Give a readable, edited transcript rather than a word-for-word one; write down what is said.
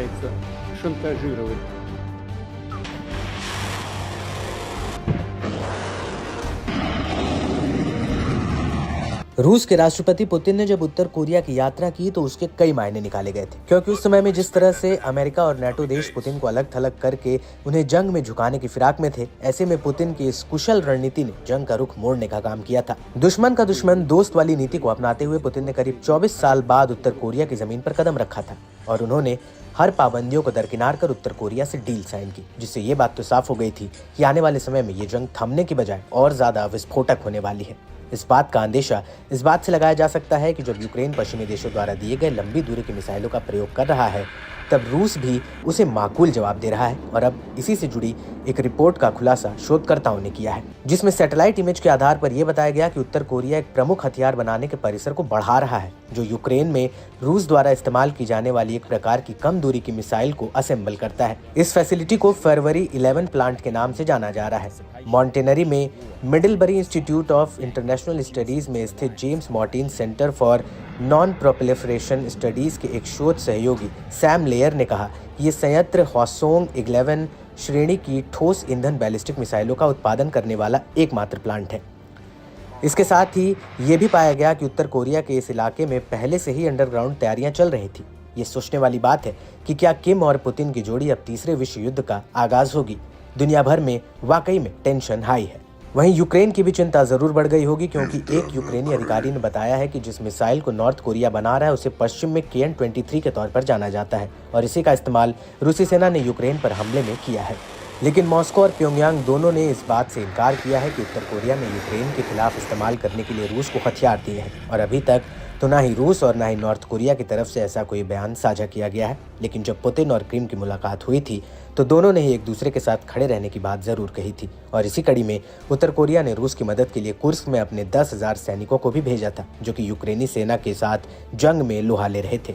пытается шантажировать. रूस के राष्ट्रपति पुतिन ने जब उत्तर कोरिया की यात्रा की तो उसके कई मायने निकाले गए थे, क्योंकि उस समय में जिस तरह से अमेरिका और नाटो देश पुतिन को अलग थलग करके उन्हें जंग में झुकाने की फिराक में थे, ऐसे में पुतिन की इस कुशल रणनीति ने जंग का रुख मोड़ने का काम किया था। दुश्मन का दुश्मन दोस्त वाली नीति को अपनाते हुए पुतिन ने करीब 24 साल बाद उत्तर कोरिया की जमीन पर कदम रखा था और उन्होंने हर पाबंदियों को दरकिनार कर उत्तर कोरिया से डील साइन की, जिससे ये बात तो साफ हो गई थी कि आने वाले समय में ये जंग थमने की बजाय और ज्यादा विस्फोटक होने वाली है। इस बात का अंदेशा इस बात से लगाया जा सकता है कि जब यूक्रेन पश्चिमी देशों द्वारा दिए गए लंबी दूरी की मिसाइलों का प्रयोग कर रहा है, तब रूस भी उसे माकूल जवाब दे रहा है और अब इसी से जुड़ी एक रिपोर्ट का खुलासा शोधकर्ताओं ने किया है, जिसमें सैटेलाइट इमेज के आधार पर यह बताया गया कि उत्तर कोरिया एक प्रमुख हथियार बनाने के परिसर को बढ़ा रहा है, जो यूक्रेन में रूस द्वारा इस्तेमाल की जाने वाली एक प्रकार की कम दूरी की मिसाइल को असेंबल करता है। इस फैसिलिटी को फरवरी 11 प्लांट के नाम से जाना जा रहा है। मॉन्टेनरी में मिडलबरी इंस्टीट्यूट ऑफ इंटरनेशनल स्टडीज में स्थित James Martin centre for non proliferation studies के एक शोध सहयोगी सैम लेयर ने कहा कि ये संयंत्र हॉसोंग 11 श्रेणी की ठोस ईंधन बैलिस्टिक मिसाइलों का उत्पादन करने वाला एकमात्र प्लांट है। इसके साथ ही ये भी पाया गया कि उत्तर कोरिया के इस इलाके में पहले से ही अंडरग्राउंड तैयारियां चल रही थी। ये सोचने वाली बात है कि क्या किम और पुतिन की जोड़ी अब तीसरे विश्व युद्ध का आगाज होगी। दुनिया भर में वाकई में टेंशन हाई है। वहीं यूक्रेन की भी चिंता जरूर बढ़ गई होगी, क्योंकि एक यूक्रेनी अधिकारी ने बताया है कि जिस मिसाइल को नॉर्थ कोरिया बना रहा है उसे पश्चिम में KN-23 के तौर पर जाना जाता है और इसी का इस्तेमाल रूसी सेना ने यूक्रेन पर हमले में किया है। लेकिन मॉस्को और प्योंगयांग दोनों ने इस बात से इनकार किया है कि उत्तर कोरिया ने यूक्रेन के खिलाफ इस्तेमाल करने के लिए रूस को हथियार दिए हैं और अभी तक तो ना ही रूस और ना ही नॉर्थ कोरिया की तरफ से ऐसा कोई बयान साझा किया गया है। लेकिन जब पुतिन और किम की मुलाकात हुई थी तो दोनों ने ही एक दूसरे के साथ खड़े रहने की बात जरूर कही थी और इसी कड़ी में उत्तर कोरिया ने रूस की मदद के लिए कुर्स्क में अपने 10,000 सैनिकों को भी भेजा था, जो कि यूक्रेनी सेना के साथ जंग में लोहा ले रहे थे।